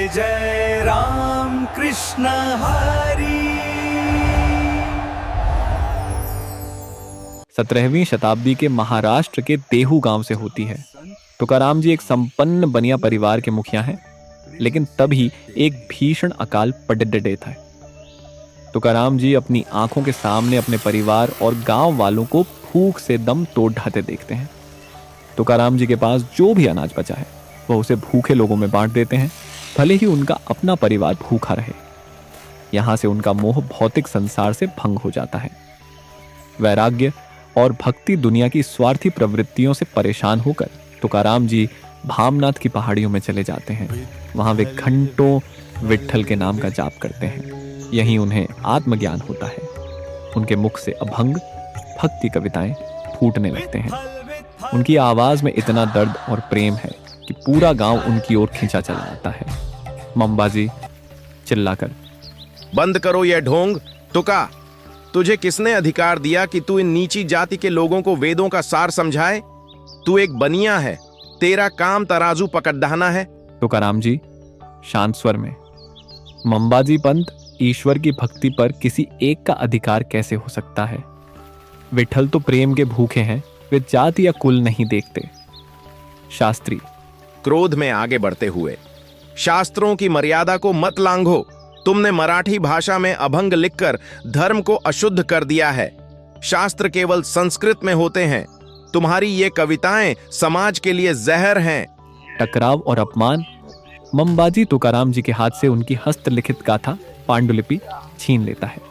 जय जय राम कृष्ण हरि। 17वीं शताब्दी के महाराष्ट्र के देहू गांव से होती है। तुकाराम जी एक संपन्न बनिया परिवार के मुखिया हैं, लेकिन तभी एक भीषण अकाल पड़ डटे था। तुकाराम जी अपनी आंखों के सामने अपने परिवार और गांव वालों को भूख से दम तोड़ ढाते देखते हैं। तुकाराम जी के पास जो भी अनाज बचा है वह उसे भूखे लोगों में बांट देते हैं, भले ही उनका अपना परिवार भूखा रहे। यहां से उनका मोह भौतिक संसार से भंग हो जाता है। वैराग्य और भक्ति दुनिया की स्वार्थी प्रवृत्तियों से परेशान होकर तुकाराम जी भामनाथ की पहाड़ियों में चले जाते हैं। वहां वे घंटों विट्ठल के नाम का जाप करते हैं। यहीं उन्हें आत्मज्ञान होता है। उनके मुख से अभंग भक्ति कविताएं फूटने लगते हैं। उनकी आवाज में इतना दर्द और प्रेम है कि पूरा गांव उनकी ओर खींचा चला आता है। मंबाजी चिल्लाकर, बंद करो यह ढोंग। तुका, तुझे किसने अधिकार दिया कि तू इन नीची जाति के लोगों को वेदों का सार समझाए? तू एक बनिया है, तेरा काम तराजू पकड़ना है। तुकाराम जी शांत स्वर में, मंबाजी पंत, ईश्वर की भक्ति पर किसी एक का अधिकार कैसे हो सकता है? विठल तो प्रेम के भूखे हैं, वे जाति या कुल नहीं देखते। शास्त्री क्रोध में आगे बढ़ते हुए, शास्त्रों की मर्यादा को मत लांघो। तुमने मराठी भाषा में अभंग लिखकर धर्म को अशुद्ध कर दिया है। शास्त्र केवल संस्कृत में होते हैं। तुम्हारी ये कविताएं समाज के लिए जहर हैं। टकराव और अपमान। मंबाजी तुकाराम जी के हाथ से उनकी हस्तलिखित गाथा पांडुलिपि छीन लेता है।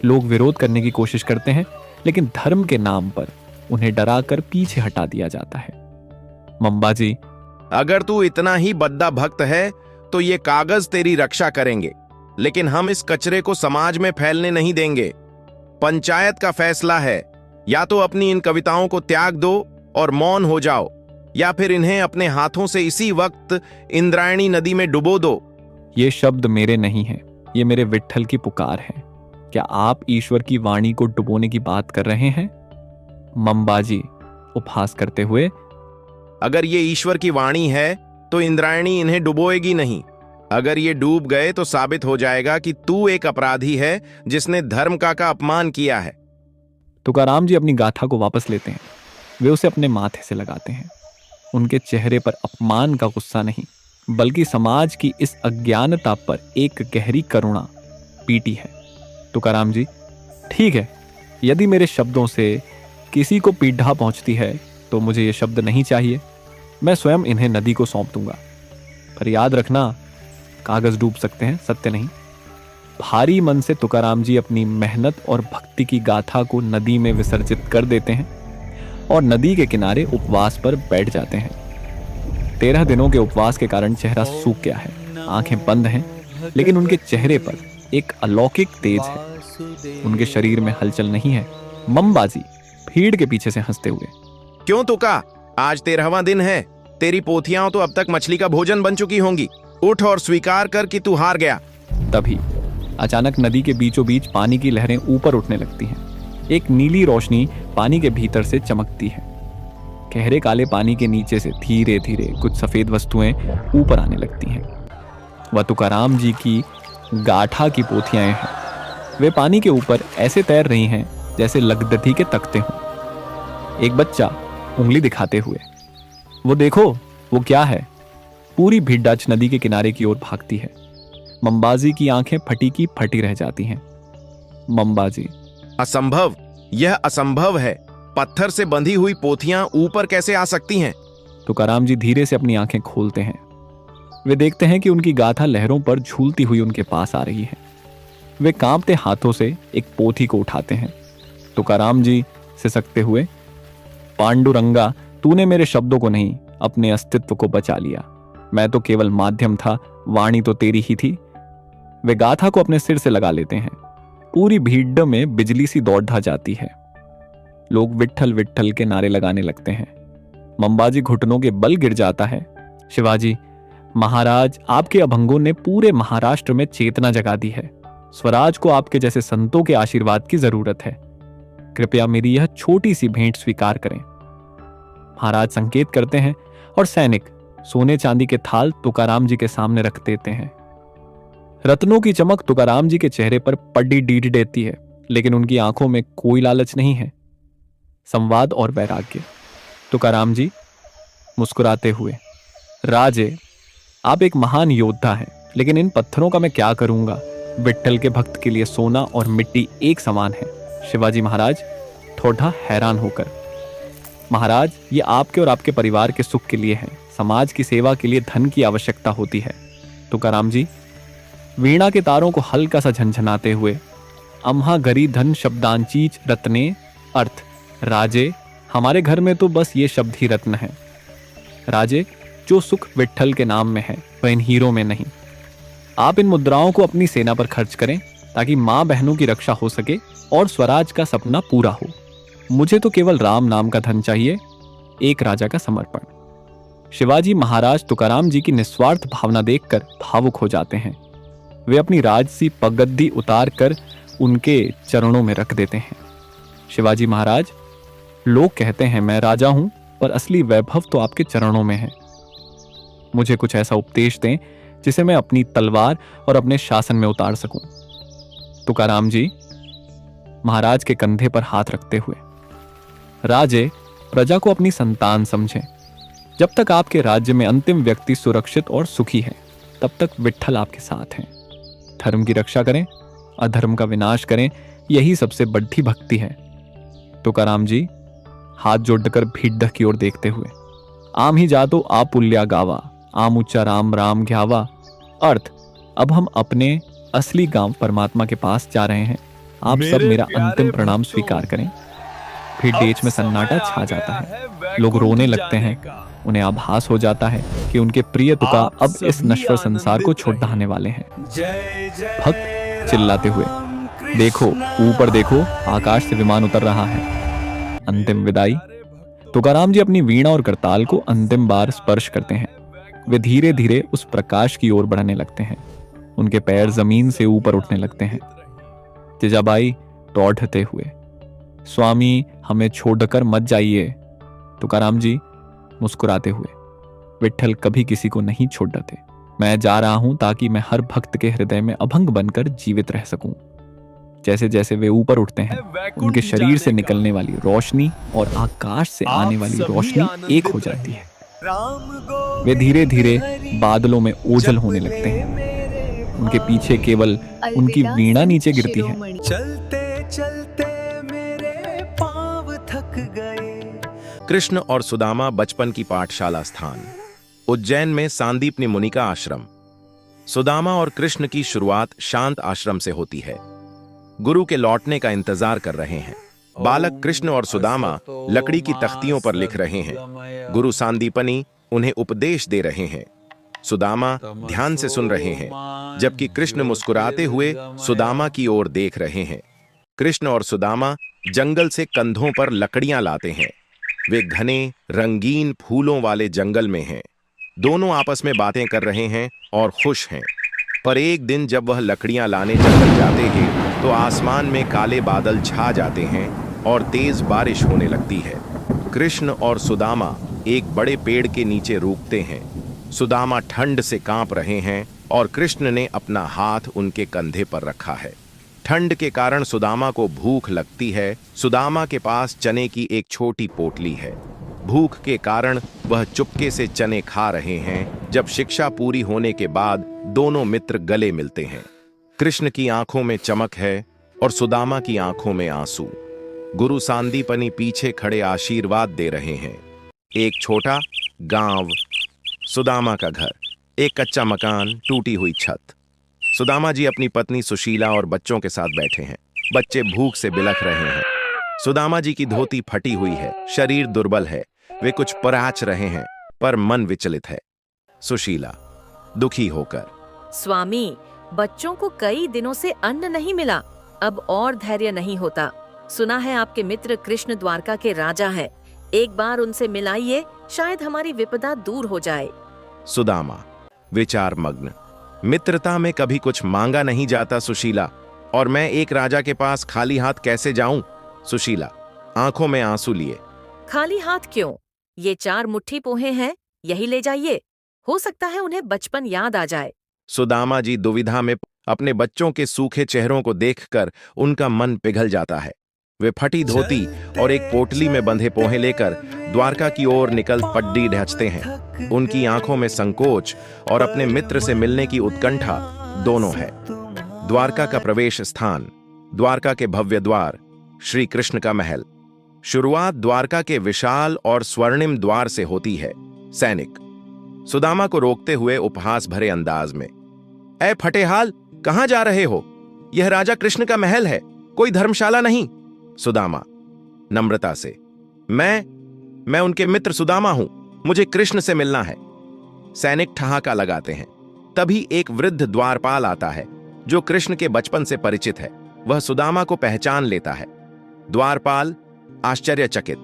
लोग विरोध करने की कोशिश करते हैं, लेकिन धर्म के नाम पर उन्हें डराकर पीछे हटा दिया जाता है। मंबाजी, अगर तू इतना ही बद्दा भक्त है तो ये कागज तेरी रक्षा करेंगे, लेकिन हम इस कचरे को समाज में फैलने नहीं देंगे। पंचायत का फैसला है, या तो अपनी इन कविताओं को त्याग दो और मौन हो जाओ, या फिर इन्हें अपने हाथों से इसी वक्त इंद्रायणी नदी में डुबो दो। ये शब्द मेरे नहीं हैं, ये मेरे विट्ठल की पुकार है। क्या आप ईश्वर की वाणी को डुबोने की बात कर रहे हैं? मंबाजी उपहास करते हुए, अगर ये ईश्वर की वाणी है तो इंद्रायणी इन्हें डुबोएगी नहीं। अगर ये डूब गए तो साबित हो जाएगा कि तू एक अपराधी है जिसने धर्म का अपमान किया है। तुकाराम जी अपनी गाथा को वापस लेते हैं। वे उसे अपने माथे से लगाते हैं। उनके चेहरे पर अपमान का गुस्सा नहीं, बल्कि समाज की इस अज्ञानता पर एक गहरी करुणा पीटी है। तुकाराम जी, ठीक है, यदि मेरे शब्दों से किसी को पीड़ा पहुंचती है तो मुझे ये शब्द नहीं चाहिए। मैं स्वयं इन्हें नदी को सौंप दूंगा। पर याद रखना, कागज डूब सकते हैं, सत्य नहीं। भारी मन से तुकाराम जी अपनी मेहनत और भक्ति की गाथा को नदी में विसर्जित कर देते हैं और नदी के किनारे उपवास पर बैठ जाते हैं। 13 दिनों के उपवास के कारण चेहरा सूख गया है, आंखें बंद हैं, लेकिन उनके चेहरे पर एक अलौकिक तेज है। उनके शरीर में हलचल नहीं है। मंबाजी भीड़ के पीछे से हंसते हुए, क्यों तुका, आज 13वां दिन है। तेरी पोथियां तो अब तक मछली का भोजन बन चुकी होंगी। उठ और स्वीकार कर कि तू हार गया। तभी अचानक नदी के बीचों बीच पानी की लहरें ऊपर उठने लगती हैं। एक नीली रोशनी पानी के भीतर से चमकती है। गहरे काले पानी के नीचे से धीरे धीरे कुछ सफेद वस्तुएं ऊपर आने लगती हैं। वह तुकाराम जी की गाथा की पोथियां हैं। वे पानी के ऊपर ऐसे तैर रही हैं जैसे लगदथी के तख्ते हों। एक बच्चा उंगली दिखाते हुए, वो देखो, वो क्या है? पूरी भिड्डाच नदी के किनारे की ओर भागती है। मंबाजी की आंखें फटी की फटी रह जाती हैं। मंबाजी, असंभव, यह असंभव है। पत्थर से बंधी हुई पोथियां ऊपर कैसे आ सकती हैं? तुकाराम जी धीरे से अपनी आंखें खोलते हैं। वे देखते हैं कि उनकी गाथा लहरों पर झूलती हुई उनके पास आ रही है। वे कांपते हाथों से एक पोथी को उठाते हैं। तुकाराम जी सिसकते हुए, पांडुरंगा, तूने मेरे शब्दों को नहीं, अपने अस्तित्व को बचा लिया। मैं तो केवल माध्यम था, वाणी तो तेरी ही थी। वे गाथा को अपने सिर से लगा लेते हैं। पूरी भीड़ में बिजली सी दौड़ ढा जाती है। लोग विट्ठल विट्ठल के नारे लगाने लगते हैं। मंबाजी घुटनों के बल गिर जाता है। शिवाजी महाराज, आपके अभंगों ने पूरे महाराष्ट्र में चेतना जगा दी है। स्वराज को आपके जैसे संतों के आशीर्वाद की जरूरत है। कृपया मेरी यह छोटी सी भेंट स्वीकार करें। महाराज संकेत करते हैं और सैनिक सोने चांदी के थाल तुकाराम जी के सामने रख देते हैं। रत्नों की चमक तुकाराम जी के चेहरे पर पड़ी डीड देती है, लेकिन उनकी आंखों में कोई लालच नहीं है, संवाद और वैराग्य। तुकाराम जी मुस्कुराते हुए, राजे, आप एक महान योद्धा हैं, लेकिन इन पत्थरों का मैं क्या करूंगा? विट्ठल के भक्त के लिए सोना और मिट्टी एक समान है। शिवाजी महाराज थोड़ा हैरान होकर, महाराज, ये आपके और आपके परिवार के सुख के लिए है, समाज की सेवा के लिए धन की आवश्यकता होती है। तुकाराम जी वीणा के तारों को हल्का सा झंझनाते हुए, अम्हा गरी धन शब्दांचीच रत्ने, अर्थ, राजे, हमारे घर में तो बस ये शब्द ही रत्न है। राजे, जो सुख विट्ठल के नाम में है वह इन हीरों में नहीं। आप इन मुद्राओं को अपनी सेना पर खर्च करें ताकि मां बहनों की रक्षा हो सके और स्वराज का सपना पूरा हो। मुझे तो केवल राम नाम का धन चाहिए, एक राजा का समर्पण। शिवाजी महाराज तुकाराम जी की निस्वार्थ भावना देखकर भावुक हो जाते हैं। वे अपनी राजसी पगड्डी उतार कर उनके चरणों में रख देते हैं। शिवाजी महाराज, लोग कहते हैं मैं राजा हूं, पर असली वैभव तो आपके चरणों में है। मुझे कुछ ऐसा उपदेश दें जिसे मैं अपनी तलवार और अपने शासन में उतार सकूं। तुकाराम जी महाराज के कंधे पर हाथ रखते हुए, राजे, प्रजा को अपनी संतान समझें। जब तक आपके राज्य में अंतिम व्यक्ति सुरक्षित और सुखी है, तब तक विट्ठल आपके साथ हैं। धर्म की रक्षा करें, अधर्म का विनाश करें, यही सबसे बड़ी भक्ति है। तुकाराम जी हाथ जोड़कर भीड़ की ओर देखते हुए, आम ही जातो आप पुल्या गावा, आम उच्चा राम राम घ्यावा, अर्थ, अब हम अपने असली गांव परमात्मा के पास जा रहे हैं। आप सब मेरा अंतिम प्रणाम स्वीकार करें। फिर देश में सन्नाटा छा जाता है। लोग रोने लगते हैं। उन्हें आभास हो जाता है कि उनके प्रिय तुका अब इस नश्वर संसार को छोड़ दहाने वाले हैं। भक्त चिल्लाते हुए, देखो ऊपर देखो, आकाश से विमान उतर रहा है। अंतिम विदाई। तुकाराम जी अपनी वीणा और करताल को अंतिम बार स्पर्श करते हैं। वे धीरे धीरे उस प्रकाश की ओर बढ़ने लगते हैं। उनके पैर जमीन से ऊपर उठने लगते हैं। जिजाबाई टौठते हुए, स्वामी हमें छोड़कर मत जाइए। तुकाराम जी मुस्कुराते हुए, विट्ठल कभी किसी को नहीं छोड़ देते। मैं जा रहा हूं ताकि मैं हर भक्त के हृदय में अभंग बनकर जीवित रह सकूं। जैसे जैसे वे ऊपर उठते हैं, उनके शरीर से निकलने वाली रोशनी और आकाश से आने वाली रोशनी एक हो जाती है। वे धीरे धीरे बादलों में ओझल होने लगते हैं। उनके पीछे केवल उनकी वीणा नीचे गिरती है। चलते चलते मेरे पांव थक गए। कृष्ण और सुदामा बचपन की पाठशाला स्थान, उज्जैन में सांदीपनि मुनि का आश्रम। सुदामा और कृष्ण की शुरुआत शांत आश्रम से होती है। गुरु के लौटने का इंतजार कर रहे हैं। बालक कृष्ण और सुदामा लकड़ी की तख्तियों पर लिख रहे हैं। गुरु सांदीपनि उन्हें उपदेश दे रहे हैं। सुदामा ध्यान से सुन रहे हैं, जबकि कृष्ण मुस्कुराते हुए सुदामा की ओर देख रहे हैं। कृष्ण और सुदामा जंगल से कंधों पर लकड़ियां लाते हैं। वे घने रंगीन फूलों वाले जंगल में हैं। दोनों आपस में बातें कर रहे हैं और खुश हैं। पर एक दिन जब वह लकड़ियां लाने चल जाते हैं तो आसमान में काले बादल छा जाते हैं और तेज बारिश होने लगती है। कृष्ण और सुदामा एक बड़े पेड़ के नीचे रुकते हैं। सुदामा ठंड से कांप रहे हैं और कृष्ण ने अपना हाथ उनके कंधे पर रखा है। ठंड के कारण सुदामा को भूख लगती है। सुदामा के पास चने की एक छोटी पोटली है। भूख के कारण वह चुपके से चने खा रहे हैं। जब शिक्षा पूरी होने के बाद दोनों मित्र गले मिलते हैं। कृष्ण की आंखों में चमक है और सुदामा की आंखों में आंसू। गुरु सांदीपनि पीछे खड़े आशीर्वाद दे रहे हैं। एक छोटा गांव, सुदामा का घर, एक कच्चा मकान, टूटी हुई छत। सुदामा जी अपनी पत्नी सुशीला और बच्चों के साथ बैठे हैं। बच्चे भूख से बिलख रहे हैं। सुदामा जी की धोती फटी हुई है, शरीर दुर्बल है। वे कुछ पराच रहे हैं, पर मन विचलित है। सुशीला दुखी होकर, स्वामी, बच्चों को कई दिनों से अन्न नहीं मिला, अब और धैर्य नहीं होता। सुना है आपके मित्र कृष्ण द्वारका के राजा है, एक बार उनसे मिलाइए, शायद हमारी विपदा दूर हो जाए। सुदामा विचार मग्न, मित्रता में कभी कुछ मांगा नहीं जाता सुशीला, और मैं एक राजा के पास खाली हाथ कैसे जाऊं? सुशीला आंखों में आंसू लिए, खाली हाथ क्यों? ये 4 मुट्ठी पोहे हैं, यही ले जाइए। हो सकता है उन्हें बचपन याद आ जाए। सुदामा जी दुविधा में अपने बच्चों के सूखे चेहरों को देखकर उनका मन पिघल जाता है। वे फटी धोती और एक पोटली में बंधे पोहे लेकर द्वारका की ओर निकल पड्डी ढहचते हैं। उनकी आंखों में संकोच और अपने मित्र से मिलने की उत्कंठा दोनों है। द्वारका का प्रवेश स्थान, द्वारका के भव्य द्वार, श्री कृष्ण का महल। शुरुआत द्वारका के विशाल और स्वर्णिम द्वार से होती है। सैनिक सुदामा को रोकते हुए उपहास भरे अंदाज में, ऐ फटेहाल, कहां जा रहे हो? यह राजा कृष्ण का महल है, कोई धर्मशाला नहीं। सुदामा नम्रता से, मैं उनके मित्र सुदामा हूं, मुझे कृष्ण से मिलना है। सैनिक ठहाका लगाते हैं। तभी एक वृद्ध द्वारपाल आता है जो कृष्ण के बचपन से परिचित है। वह सुदामा को पहचान लेता है। द्वारपाल आश्चर्यचकित,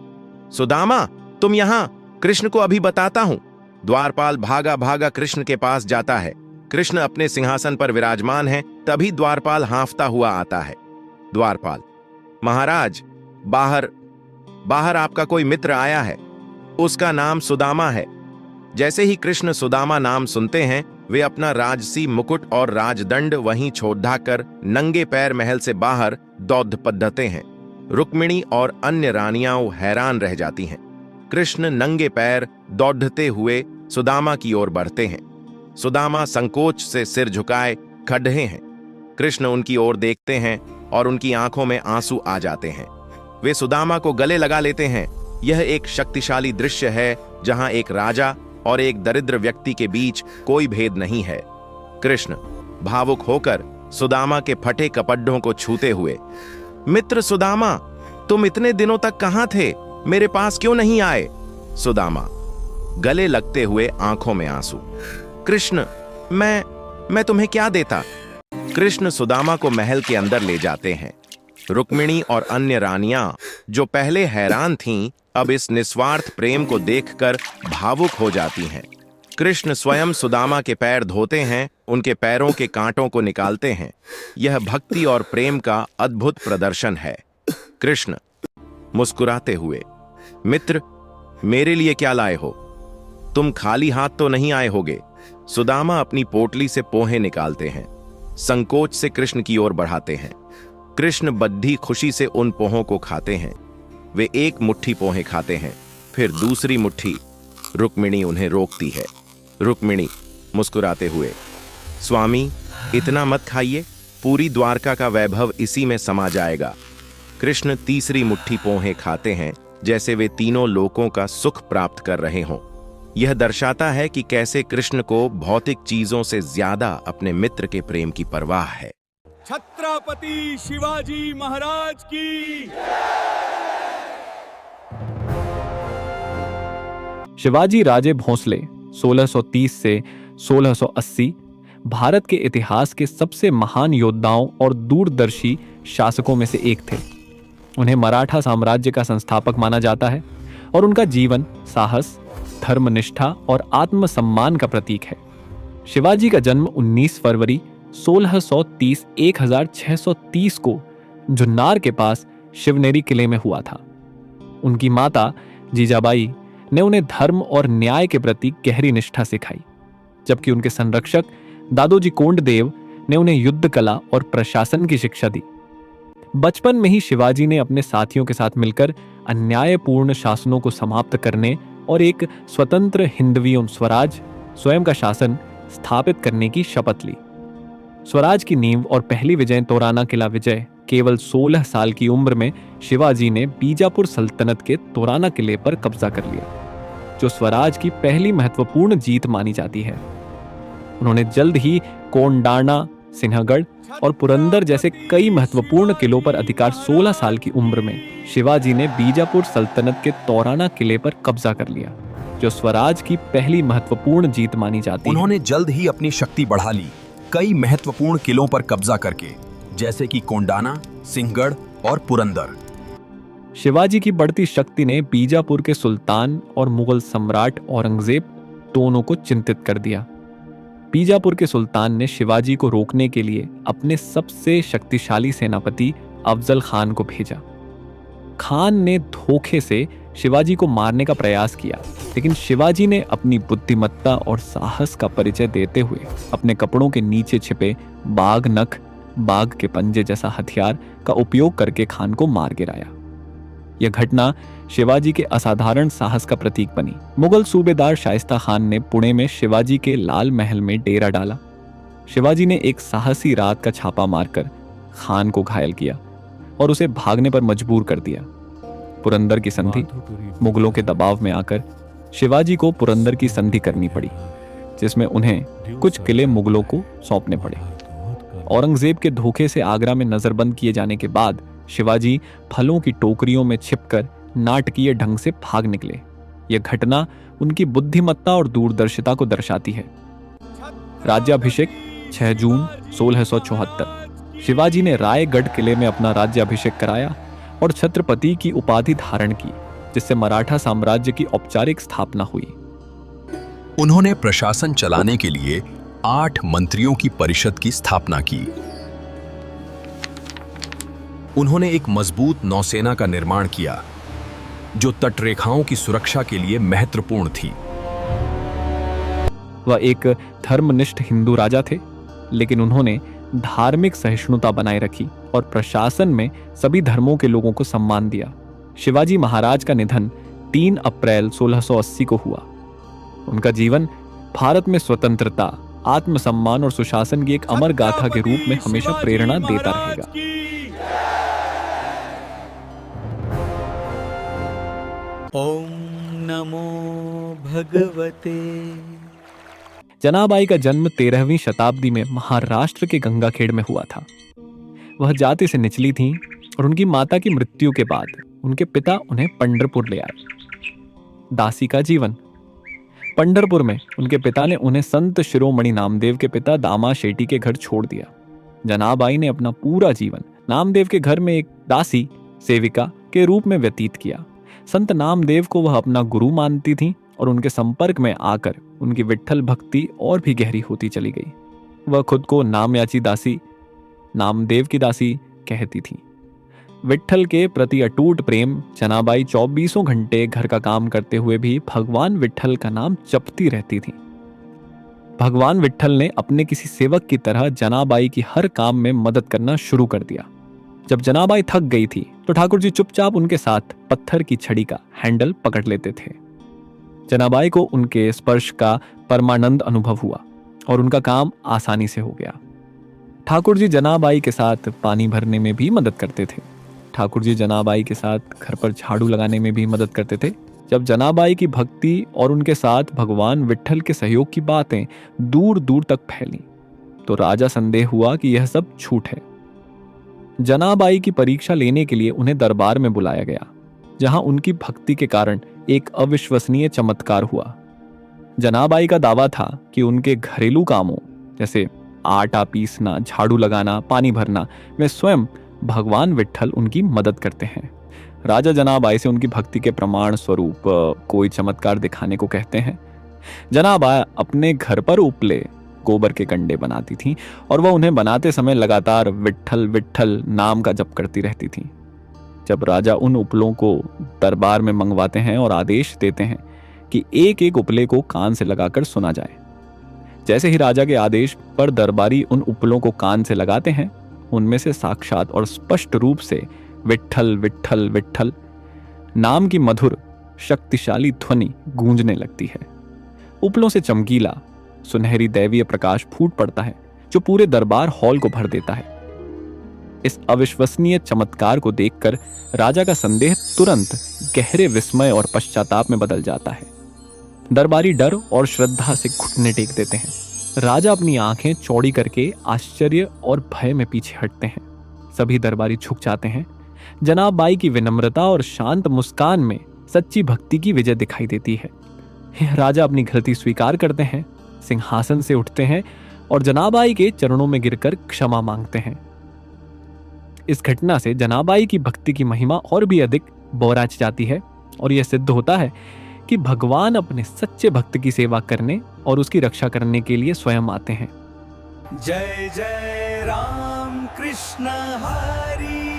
सुदामा, तुम यहां? कृष्ण को अभी बताता हूं। द्वारपाल भागा भागा कृष्ण के पास जाता है। कृष्ण अपने सिंहासन पर विराजमान है। तभी द्वारपाल हांफता हुआ आता है। द्वारपाल, महाराज, बाहर आपका कोई मित्र आया है, उसका नाम सुदामा है। जैसे ही कृष्ण सुदामा नाम सुनते हैं, वे अपना राजसी मुकुट और राजदंड वहीं छोड़कर नंगे पैर महल से बाहर दौड़ पद्धते हैं। रुक्मिणी और अन्य रानियां हैरान रह जाती हैं। कृष्ण नंगे पैर दौड़ते हुए सुदामा की ओर बढ़ते हैं। सुदामा संकोच से सिर झुकाए खड़े हैं। कृष्ण उनकी ओर देखते हैं और उनकी आंखों में आंसू आ जाते हैं। वे सुदामा को गले लगा लेते हैं। यह एक शक्तिशाली दृश्य है जहां एक राजा और एक दरिद्र व्यक्ति के बीच कोई भेद नहीं है। कृष्ण भावुक होकर सुदामा के फटे कपड़ों को छूते हुए, मित्र सुदामा, तुम इतने दिनों तक कहां थे? मेरे पास क्यों नहीं आए? सुदामा गले लगते हुए आंखों में आंसू, कृष्ण, मैं तुम्हें क्या देता? कृष्ण सुदामा को महल के अंदर ले जाते हैं। रुक्मिणी और अन्य रानियां जो पहले हैरान थीं, अब इस निस्वार्थ प्रेम को देखकर भावुक हो जाती हैं। कृष्ण स्वयं सुदामा के पैर धोते हैं, उनके पैरों के कांटों को निकालते हैं। यह भक्ति और प्रेम का अद्भुत प्रदर्शन है। कृष्ण मुस्कुराते हुए, मित्र, मेरे लिए क्या लाए हो? तुम खाली हाथ तो नहीं आए होगे। सुदामा अपनी पोटली से पोहे निकालते हैं, संकोच से कृष्ण की ओर बढ़ाते हैं। कृष्ण बद्धी खुशी से उन पोहों को खाते हैं। वे एक मुट्ठी पोहे खाते हैं, फिर दूसरी मुट्ठी। रुक्मिणी उन्हें रोकती है। रुक्मिणी मुस्कुराते हुए, स्वामी, इतना मत खाइए, पूरी द्वारका का वैभव इसी में समा जाएगा। कृष्ण तीसरी मुट्ठी पोहे खाते हैं, जैसे वे तीनों लोकों का सुख प्राप्त कर रहे हों। यह दर्शाता है कि कैसे कृष्ण को भौतिक चीजों से ज्यादा अपने मित्र के प्रेम की परवाह है। छत्रपति शिवाजी महाराज की। शिवाजी राजे भोंसले 1630 से 1680 भारत के इतिहास के सबसे महान योद्धाओं और दूरदर्शी शासकों में से एक थे। उन्हें मराठा साम्राज्य का संस्थापक माना जाता है और उनका जीवन साहस, धर्मनिष्ठा और आत्मसम्मान का प्रतीक है। शिवाजी का जन्म 19 फरवरी 1630 को जुन्नार के पास शिवनेरी किले में हुआ था। उनकी माता जीजाबाई ने उन्हें धर्म और न्याय के प्रति गहरी निष्ठा सिखाई, जबकि उनके संरक्षक दादोजी कोंडदेव ने उन्हें युद्ध कला और प्रशासन की शिक्षा दी। बचपन में ही शिवाजी ने अपने साथियों के साथ मिलकर अन्यायपूर्ण शासनों को समाप्त करने और एक स्वतंत्र हिंदवी स्वराज, स्वयं का शासन स्थापित करने की शपथ ली। स्वराज की नींव और पहली विजय तोराना किला विजय केवल 16 साल की उम्र में शिवाजी ने बीजापुर सल्तनत के तोराना किले पर कब्जा कर लिया, जो स्वराज की पहली महत्वपूर्ण जीत मानी जाती है। उन्होंने जल्द ही कोंडाना, सिंहगढ़ और पुरंदर जैसे कई महत्वपूर्ण किलों पर अधिकार 16 साल की उम्र में शिवाजी ने बीजापुर सल्तनत के तोराना किले पर कब्जा कर लिया, जो स्वराज की पहली महत्वपूर्ण जीत मानी जाती है। उन्होंने जल्द ही अपनी शक्ति बढ़ा ली, कई महत्वपूर्ण किलों पर कब्जा करके, जैसे कि कोंडाना, सिंहगढ़ और पुरंदर। शिवाजी की बढ़ती शक्ति ने बीजापुर के सुल्तान और मुगल सम्राट औरंगजेब दोनों को चिंतित कर दिया। बीजापुर के सुल्तान ने शिवाजी को रोकने के लिए अपने सबसे शक्तिशाली सेनापति अफजल खान को भेजा। खान ने धोखे से शिवाजी को मारने का प्रयास किया, लेकिन शिवाजी ने अपनी बुद्धिमत्ता और साहस का परिचय देते हुए अपने कपड़ों के नीचे छिपे बाघ नख, बाघ के पंजे जैसा हथियार का उपयोग करके खान को मार गिराया। यह घटना शिवाजी के असाधारण साहस का प्रतीक बनी। मुगल सूबेदार शाइस्ता खान ने पुणे में शिवाजी के लाल महल में डेरा डाला। शिवाजी ने एक साहसी रात का छापा मारकर खान को घायल किया और उसे भागने पर मजबूर कर दिया। पुरंदर की संधि, मुगलों के दबाव में आकर शिवाजी को पुरंदर की संधि करनी पड़ी, जिसमें उन्हें कुछ किले मुगलों को सौंपने पड़े। औरंगजेब के धोखे से आगरा में नजरबंद किए जाने के बाद शिवाजी फलों की टोकरियों में छिपकर नाटकीय ढंग से भाग निकले। यह घटना उनकी बुद्धिमत्ता और दूरदर्शिता को दर्शाती है। राज्याभिषेक 6 जून 1674। शिवाजी ने रायगढ़ किले में अपना राज्याभिषेक कराया और छत्रपति की उपाधि धारण की, जिससे मराठा साम्राज्य की औपचारिक स्थापना हुई। उन्होंने प्रशासन चलाने के लिए 8 मंत्रियों की परिषद की स्थापना की। उन्होंने एक मजबूत नौसेना का निर्माण किया, जो तटरेखाओं की सुरक्षा के लिए महत्वपूर्ण थी। वह एक धर्मनिष्ठ हिंदू राजा थे, लेकिन उन्होंने धार्मिक सहिष्णुता बनाए रखी और प्रशासन में सभी धर्मों के लोगों को सम्मान दिया। शिवाजी महाराज का निधन 3 अप्रैल 1680 को हुआ। उनका जीवन भारत में स्वतंत्रता, आत्मसम्मान और सुशासन की एक अमर गाथा के रूप में हमेशा प्रेरणा देता रहेगा। ओम नमो भगवते। जनाबाई का जन्म 13वीं शताब्दी में महाराष्ट्र के गंगाखेड़ में हुआ था। वह जाति से निचली थीं और उनकी माता की मृत्यु के बाद उनके पिता उन्हें पंढरपुर ले आए। दासी का जीवन। पंढरपुर में उनके पिता ने उन्हें संत शिरोमणि नामदेव के पिता दामा शेट्टी के घर छोड़ दिया। जनाबाई ने अपना पूरा जीवन नामदेव के घर में एक दासी सेविका के रूप में व्यतीत किया। संत नामदेव को वह अपना गुरु मानती थीं और उनके संपर्क में आकर उनकी विट्ठल भक्ति और भी गहरी होती चली गई। वह खुद को नामयाची दासी, नामदेव की दासी कहती थीं। विट्ठल के प्रति अटूट प्रेम जनाबाई 24 घंटे घर का काम करते हुए भी भगवान विट्ठल का नाम जपती रहती थीं। भगवान विट्ठल ने अपने किसी सेवक की तरह जनाबाई की हर काम में मदद करना शुरू कर दिया। जब जनाबाई थक गई थी तो ठाकुर जी चुपचाप उनके साथ पत्थर की छड़ी का हैंडल पकड़ लेते थे। जनाबाई को उनके स्पर्श का परमानंद अनुभव हुआ और उनका काम आसानी से हो गया। ठाकुर जी जनाबाई के साथ पानी भरने में भी मदद करते थे। ठाकुर जी जनाबाई के साथ घर पर झाड़ू लगाने में भी मदद करते थे। जब जनाबाई की भक्ति और उनके साथ भगवान विट्ठल के सहयोग की बातें दूर दूर तक फैली तो राजा संदेह हुआ कि यह सब झूठ है। जनाबाई की परीक्षा लेने के लिए उन्हें दरबार में बुलाया गया, जहां उनकी भक्ति के कारण एक अविश्वसनीय चमत्कार हुआ। जनाबाई का दावा था कि उनके घरेलू कामों जैसे आटा पीसना, झाड़ू लगाना, पानी भरना में स्वयं भगवान विट्ठल उनकी मदद करते हैं। राजा जनाबाई से उनकी भक्ति के प्रमाण स्वरूप कोई चमत्कार दिखाने को कहते हैं। जनाबाई अपने घर पर उपले गोबर के कंडे बनाती थीं और वह उन्हें बनाते समय लगातार विट्ठल विट्ठल नाम का जप करती रहती थीं। जब राजा उन उपलों को दरबार में मंगवाते हैं और आदेश देते हैं कि एक एक उपले को कान से लगाकर सुना जाए। जैसे ही राजा के आदेश पर दरबारी उन उपलों को कान से लगाते हैं, उनमें से साक्षात और स्पष्ट रूप से विट्ठल विट्ठल विट्ठल नाम की मधुर शक्तिशाली ध्वनि गूंजने लगती है। उपलों से चमकीला सुनहरी दैवीय प्रकाश फूट पड़ता है जो पूरे दरबार हॉल को भर देता है। इस अविश्वसनीय चमत्कार को देखकर राजा का संदेह तुरंत गहरे विस्मय और पश्चाताप में बदल जाता है। दरबारी डर और श्रद्धा से घुटने टेक देते हैं। राजा अपनी आंखें चौड़ी करके आश्चर्य और भय में पीछे हटते हैं। सभी दरबारी झुक जाते हैं। जनाबाई की विनम्रता और शांत मुस्कान में सच्ची भक्ति की विजय दिखाई देती है। राजा अपनी गलती स्वीकार करते हैं, सिंहासन से उठते हैं और जनाबाई के चरणों में गिरकर क्षमा मांगते हैं। इस घटना से जनाबाई की भक्ति की महिमा और भी अधिक बोराच जाती है और यह सिद्ध होता है कि भगवान अपने सच्चे भक्त की सेवा करने और उसकी रक्षा करने के लिए स्वयं आते हैं। जय जय राम कृष्ण हरि।